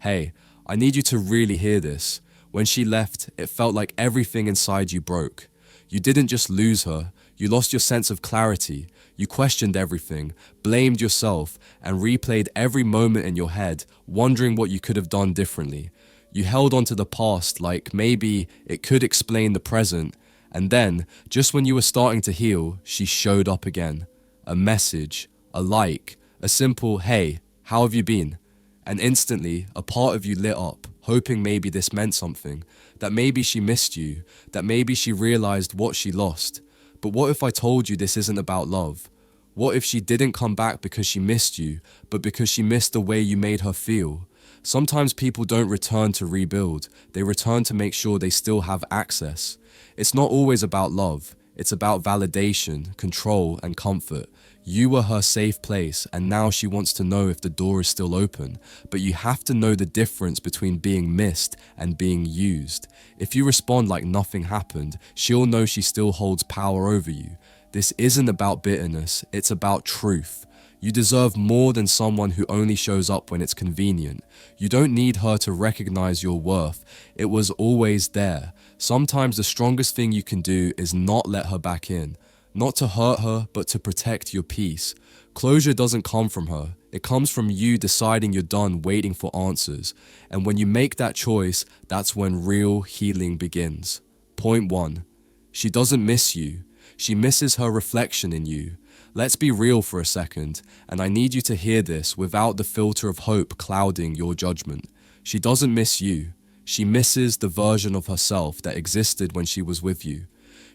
Hey, I need you to really hear this. When she left, it felt like everything inside you broke. You didn't just lose her, you lost your sense of clarity. You questioned everything, blamed yourself, and replayed every moment in your head, wondering what you could have done differently. You held on to the past like maybe it could explain the present, and then, just when you were starting to heal, she showed up again. A message, a like, a simple, "Hey, how have you been?" And instantly, a part of you lit up, hoping maybe this meant something, that maybe she missed you, that maybe she realized what she lost. But what if I told you this isn't about love? What if she didn't come back because she missed you, but because she missed the way you made her feel? Sometimes people don't return to rebuild, they return to make sure they still have access. It's not always about love, it's about validation, control, and comfort. You were her safe place, and now she wants to know if the door is still open. But you have to know the difference between being missed and being used. If you respond like nothing happened, she'll know she still holds power over you. This isn't about bitterness, it's about truth. You deserve more than someone who only shows up when it's convenient. You don't need her to recognize your worth. It was always there. Sometimes the strongest thing you can do is not let her back in. Not to hurt her, but to protect your peace. Closure doesn't come from her. It comes from you deciding you're done waiting for answers. And when you make that choice, that's when real healing begins. Point 1. She doesn't miss you. She misses her reflection in you. Let's be real for a second, and I need you to hear this without the filter of hope clouding your judgment. She doesn't miss you. She misses the version of herself that existed when she was with you.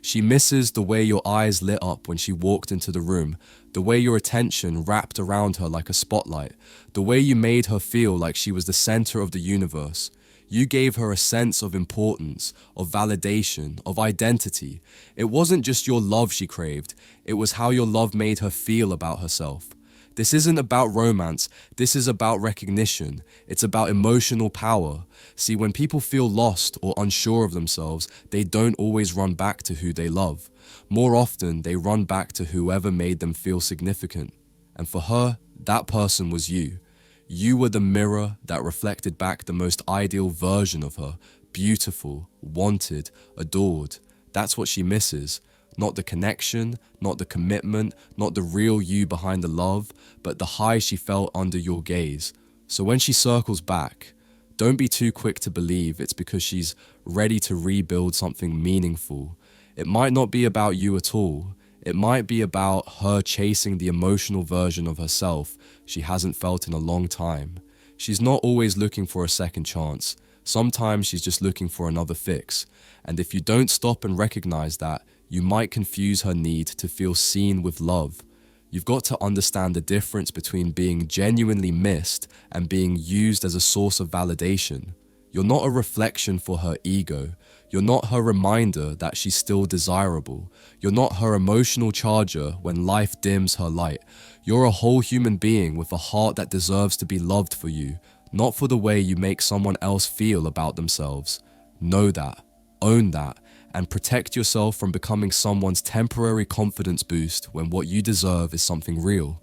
She misses the way your eyes lit up when she walked into the room, the way your attention wrapped around her like a spotlight, the way you made her feel like she was the center of the universe. You gave her a sense of importance, of validation, of identity. It wasn't just your love she craved, it was how your love made her feel about herself. This isn't about romance, this is about recognition. It's about emotional power. See, when people feel lost or unsure of themselves, they don't always run back to who they love. More often, they run back to whoever made them feel significant. And for her, that person was you. You were the mirror that reflected back the most ideal version of her. Beautiful, wanted, adored. That's what she misses. Not the connection, not the commitment, not the real you behind the love, but the high she felt under your gaze. So when she circles back, don't be too quick to believe it's because she's ready to rebuild something meaningful. It might not be about you at all. It might be about her chasing the emotional version of herself she hasn't felt in a long time. She's not always looking for a second chance. Sometimes she's just looking for another fix. And if you don't stop and recognize that, you might confuse her need to feel seen with love. You've got to understand the difference between being genuinely missed and being used as a source of validation. You're not a reflection for her ego. You're not her reminder that she's still desirable. You're not her emotional charger when life dims her light. You're a whole human being with a heart that deserves to be loved for you, not for the way you make someone else feel about themselves. Know that, own that, and protect yourself from becoming someone's temporary confidence boost when what you deserve is something real.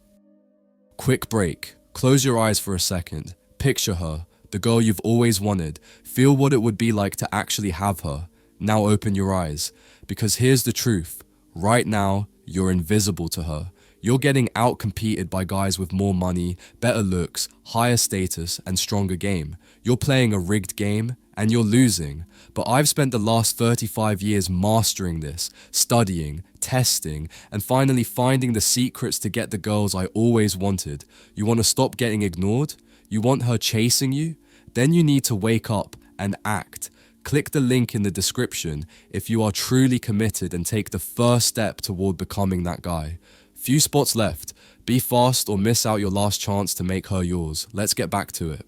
Quick break. Close your eyes for a second. Picture her, the girl you've always wanted. Feel what it would be like to actually have her. Now open your eyes, because here's the truth. Right now, you're invisible to her. You're getting out-competed by guys with more money, better looks, higher status, and stronger game. You're playing a rigged game, and you're losing. But I've spent the last 35 years mastering this, studying, testing, and finally finding the secrets to get the girls I always wanted. You want to stop getting ignored? You want her chasing you? Then you need to wake up and act. Click the link in the description if you are truly committed and take the first step toward becoming that guy. Few spots left. Be fast or miss out your last chance to make her yours. Let's get back to it.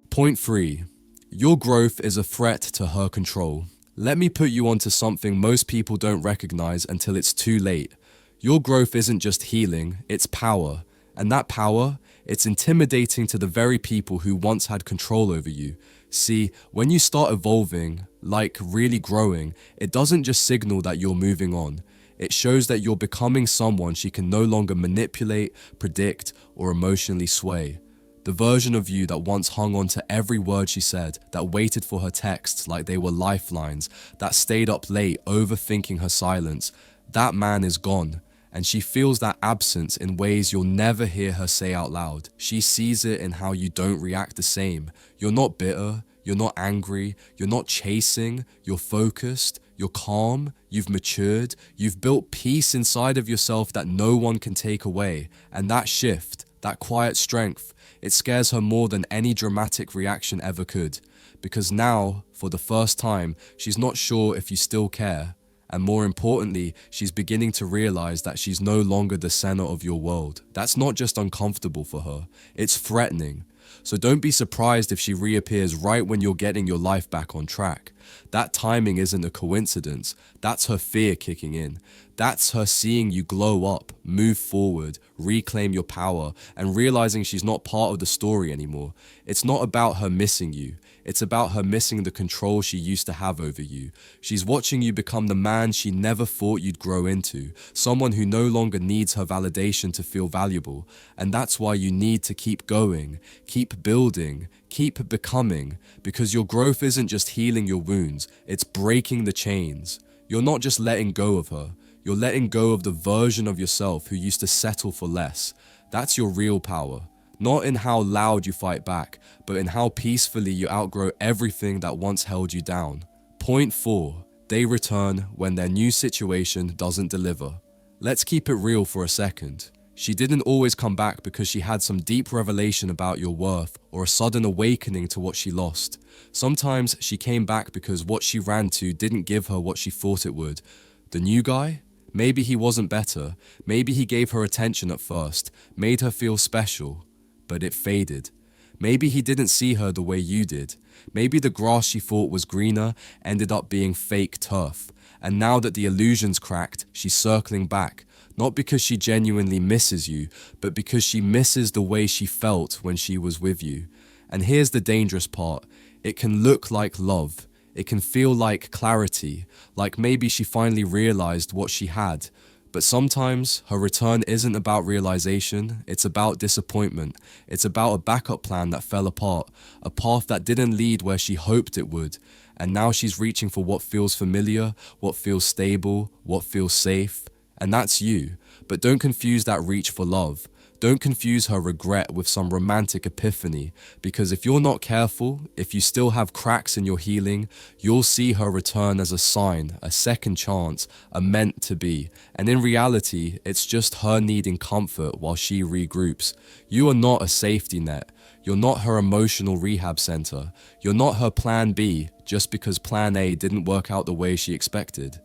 Point 3. Your growth is a threat to her control. Let me put you onto something most people don't recognize until it's too late. Your growth isn't just healing, it's power. And that power, it's intimidating to the very people who once had control over you. See, when you start evolving, like really growing, it doesn't just signal that you're moving on. It shows that you're becoming someone she can no longer manipulate, predict, or emotionally sway. The version of you that once hung on to every word she said, that waited for her texts like they were lifelines, that stayed up late overthinking her silence, that man is gone. And she feels that absence in ways you'll never hear her say out loud. She sees it in how you don't react the same. You're not bitter, you're not angry, you're not chasing, you're focused, you're calm, you've matured, you've built peace inside of yourself that no one can take away. And that shift, that quiet strength, it scares her more than any dramatic reaction ever could. Because now, for the first time, she's not sure if you still care. And more importantly, she's beginning to realize that she's no longer the center of your world. That's not just uncomfortable for her, it's threatening. So don't be surprised if she reappears right when you're getting your life back on track. That timing isn't a coincidence, that's her fear kicking in. That's her seeing you glow up, move forward, reclaim your power, and realizing she's not part of the story anymore. It's not about her missing you. It's about her missing the control she used to have over you. She's watching you become the man she never thought you'd grow into, someone who no longer needs her validation to feel valuable. And that's why you need to keep going, keep building, keep becoming, because your growth isn't just healing your wounds, it's breaking the chains. You're not just letting go of her, you're letting go of the version of yourself who used to settle for less. That's your real power. Not in how loud you fight back, but in how peacefully you outgrow everything that once held you down. Point 4. They return when their new situation doesn't deliver. Let's keep it real for a second. She didn't always come back because she had some deep revelation about your worth or a sudden awakening to what she lost. Sometimes she came back because what she ran to didn't give her what she thought it would. The new guy? Maybe he wasn't better. Maybe he gave her attention at first, made her feel special. But it faded. Maybe he didn't see her the way you did. Maybe the grass she thought was greener ended up being fake turf. And now that the illusion's cracked, she's circling back. Not because she genuinely misses you, but because she misses the way she felt when she was with you. And here's the dangerous part. It can look like love. It can feel like clarity, like maybe she finally realized what she had. But sometimes her return isn't about realization, it's about disappointment. It's about a backup plan that fell apart, a path that didn't lead where she hoped it would. And now she's reaching for what feels familiar, what feels stable, what feels safe. And that's you. But don't confuse that reach for love. Don't confuse her regret with some romantic epiphany, because if you're not careful, if you still have cracks in your healing, you'll see her return as a sign, a second chance, a meant to be. And in reality, it's just her needing comfort while she regroups. You are not a safety net. You're not her emotional rehab center. You're not her plan B just because plan A didn't work out the way she expected.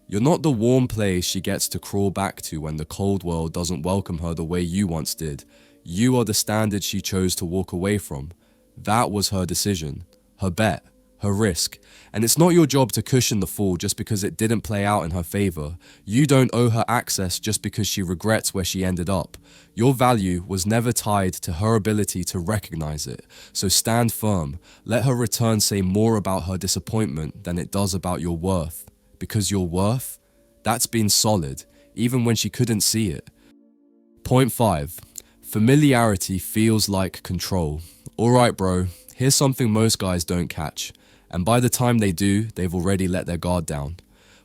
You're not the warm place she gets to crawl back to when the cold world doesn't welcome her the way you once did. You are the standard she chose to walk away from. That was her decision, her bet, her risk. And it's not your job to cushion the fall just because it didn't play out in her favor. You don't owe her access just because she regrets where she ended up. Your value was never tied to her ability to recognize it. So stand firm. Let her return say more about her disappointment than it does about your worth. Because your worth, that's been solid, even when she couldn't see it. Point 5. Familiarity feels like control. Alright bro, here's something most guys don't catch. And by the time they do, they've already let their guard down.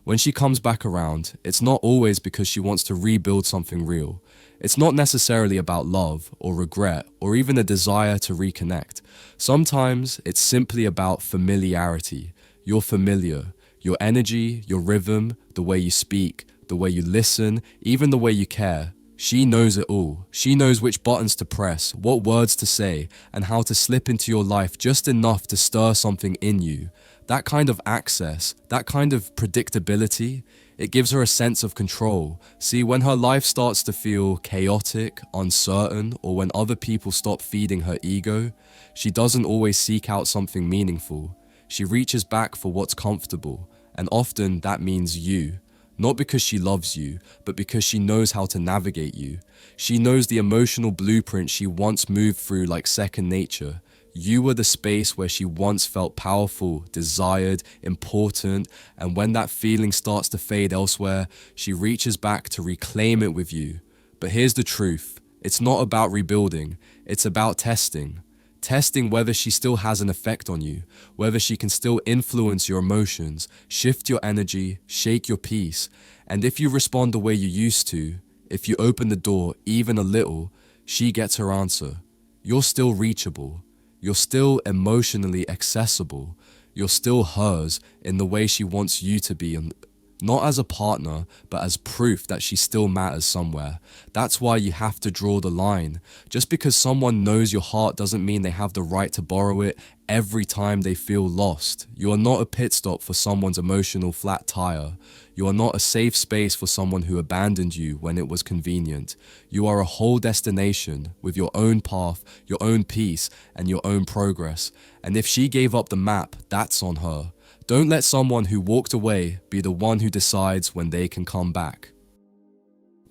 When she comes back around, it's not always because she wants to rebuild something real. It's not necessarily about love or regret or even a desire to reconnect. Sometimes it's simply about familiarity. You're familiar. Your energy, your rhythm, the way you speak, the way you listen, even the way you care. She knows it all. She knows which buttons to press, what words to say, and how to slip into your life just enough to stir something in you. That kind of access, that kind of predictability, it gives her a sense of control. See, when her life starts to feel chaotic, uncertain, or when other people stop feeding her ego, she doesn't always seek out something meaningful. She reaches back for what's comfortable, and often that means you. Not because she loves you, but because she knows how to navigate you. She knows the emotional blueprint she once moved through like second nature. You were the space where she once felt powerful, desired, important, and when that feeling starts to fade elsewhere, she reaches back to reclaim it with you. But here's the truth. It's not about rebuilding, it's about testing. Testing whether she still has an effect on you, whether she can still influence your emotions, shift your energy, shake your peace. And if you respond the way you used to, if you open the door even a little, she gets her answer. You're still reachable. You're still emotionally accessible. You're still hers in the way she wants you to be, and not as a partner, but as proof that she still matters somewhere. That's why you have to draw the line. Just because someone knows your heart doesn't mean they have the right to borrow it every time they feel lost. You are not a pit stop for someone's emotional flat tire. You are not a safe space for someone who abandoned you when it was convenient. You are a whole destination with your own path, your own peace, and your own progress. And if she gave up the map, that's on her. Don't let someone who walked away be the one who decides when they can come back.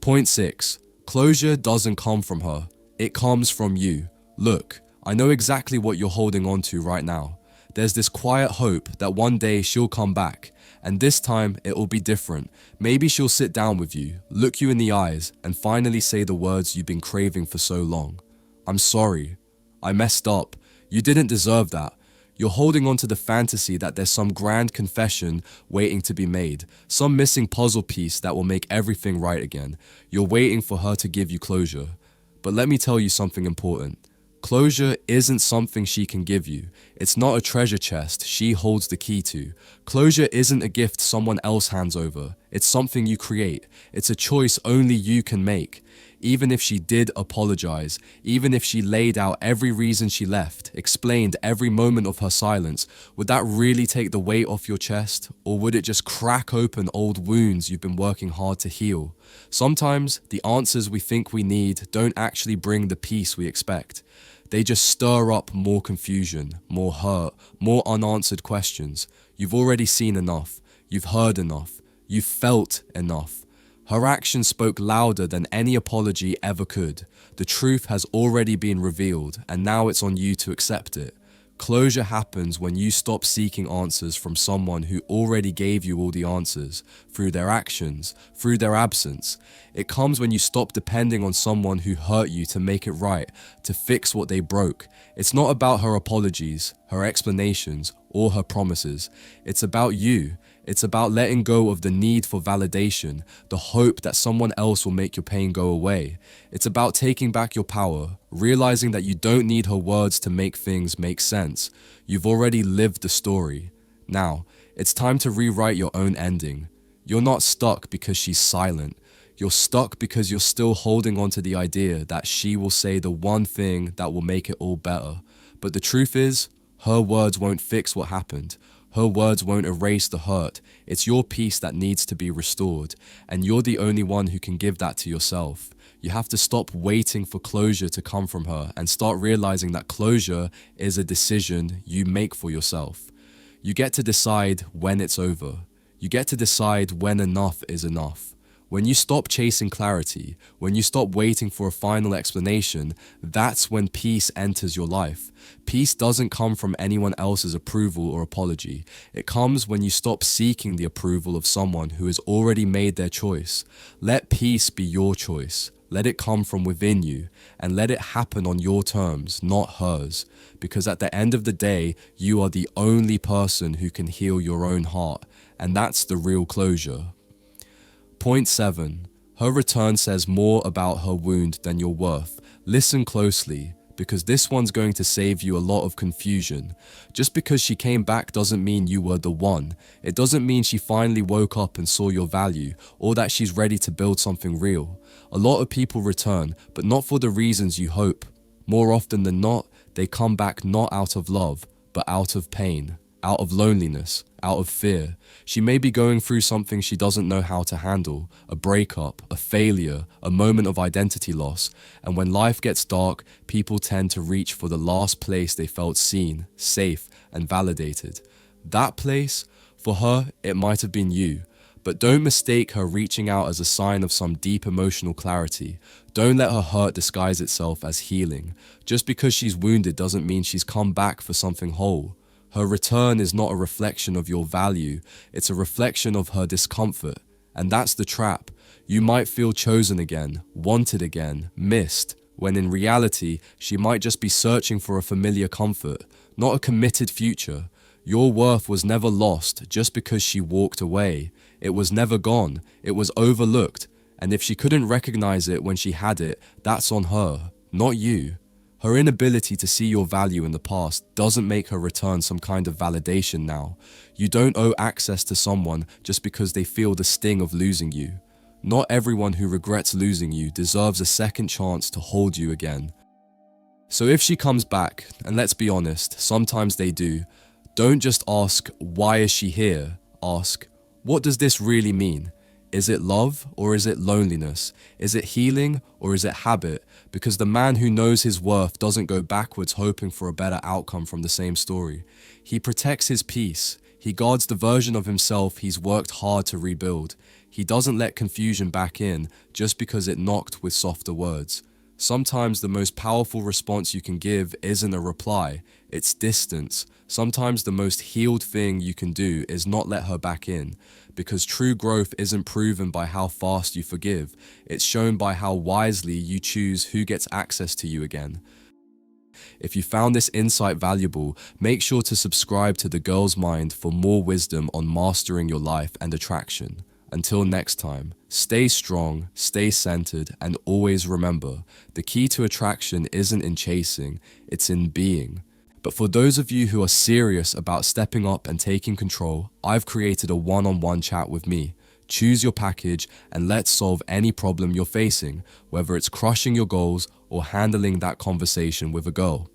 Point 6. Closure doesn't come from her. It comes from you. Look, I know exactly what you're holding on to right now. There's this quiet hope that one day she'll come back, and this time it will be different. Maybe she'll sit down with you, look you in the eyes, and finally say the words you've been craving for so long. I'm sorry. I messed up. You didn't deserve that. You're holding on to the fantasy that there's some grand confession waiting to be made, some missing puzzle piece that will make everything right again. You're waiting for her to give you closure. But let me tell you something important. Closure isn't something she can give you. It's not a treasure chest she holds the key to. Closure isn't a gift someone else hands over. It's something you create. It's a choice only you can make. Even if she did apologize, even if she laid out every reason she left, explained every moment of her silence, would that really take the weight off your chest? Or would it just crack open old wounds you've been working hard to heal? Sometimes the answers we think we need don't actually bring the peace we expect. They just stir up more confusion, more hurt, more unanswered questions. You've already seen enough. You've heard enough. You've felt enough. Her actions spoke louder than any apology ever could. The truth has already been revealed, and now it's on you to accept it. Closure happens when you stop seeking answers from someone who already gave you all the answers, through their actions, through their absence. It comes when you stop depending on someone who hurt you to make it right, to fix what they broke. It's not about her apologies, her explanations, or her promises. It's about you. It's about letting go of the need for validation, the hope that someone else will make your pain go away. It's about taking back your power, realizing that you don't need her words to make things make sense. You've already lived the story. Now, it's time to rewrite your own ending. You're not stuck because she's silent. You're stuck because you're still holding on to the idea that she will say the one thing that will make it all better. But the truth is, her words won't fix what happened. Her words won't erase the hurt. It's your peace that needs to be restored, and you're the only one who can give that to yourself. You have to stop waiting for closure to come from her and start realizing that closure is a decision you make for yourself. You get to decide when it's over. You get to decide when enough is enough. When you stop chasing clarity, when you stop waiting for a final explanation, that's when peace enters your life. Peace doesn't come from anyone else's approval or apology. It comes when you stop seeking the approval of someone who has already made their choice. Let peace be your choice. Let it come from within you, and let it happen on your terms, not hers. Because at the end of the day, you are the only person who can heal your own heart, and that's the real closure. Point 7. Her return says more about her wound than your worth. Listen closely, because this one's going to save you a lot of confusion. Just because she came back doesn't mean you were the one. It doesn't mean she finally woke up and saw your value, or that she's ready to build something real. A lot of people return, but not for the reasons you hope. More often than not, they come back not out of love, but out of pain, out of loneliness, out of fear. She may be going through something she doesn't know how to handle, a breakup, a failure, a moment of identity loss, and when life gets dark, people tend to reach for the last place they felt seen, safe, and validated. That place, for her, it might have been you. But don't mistake her reaching out as a sign of some deep emotional clarity. Don't let her hurt disguise itself as healing. Just because she's wounded doesn't mean she's come back for something whole. Her return is not a reflection of your value, it's a reflection of her discomfort. And that's the trap. You might feel chosen again, wanted again, missed, when in reality, she might just be searching for a familiar comfort, not a committed future. Your worth was never lost just because she walked away. It was never gone. It was overlooked. And if she couldn't recognize it when she had it, that's on her, not you. Her inability to see your value in the past doesn't make her return some kind of validation now. You don't owe access to someone just because they feel the sting of losing you. Not everyone who regrets losing you deserves a second chance to hold you again. So if she comes back, and let's be honest, sometimes they do, don't just ask, why is she here? Ask, what does this really mean? Is it love or is it loneliness? Is it healing or is it habit? Because the man who knows his worth doesn't go backwards hoping for a better outcome from the same story. He protects his peace. He guards the version of himself he's worked hard to rebuild. He doesn't let confusion back in just because it knocked with softer words. Sometimes the most powerful response you can give isn't a reply, it's distance. Sometimes the most healed thing you can do is not let her back in, because true growth isn't proven by how fast you forgive, it's shown by how wisely you choose who gets access to you again. If you found this insight valuable, make sure to subscribe to The Girl's Mind for more wisdom on mastering your life and attraction. Until next time, stay strong, stay centered, and always remember, the key to attraction isn't in chasing, it's in being. But for those of you who are serious about stepping up and taking control, I've created a one-on-one chat with me. Choose your package and let's solve any problem you're facing, whether it's crushing your goals or handling that conversation with a girl.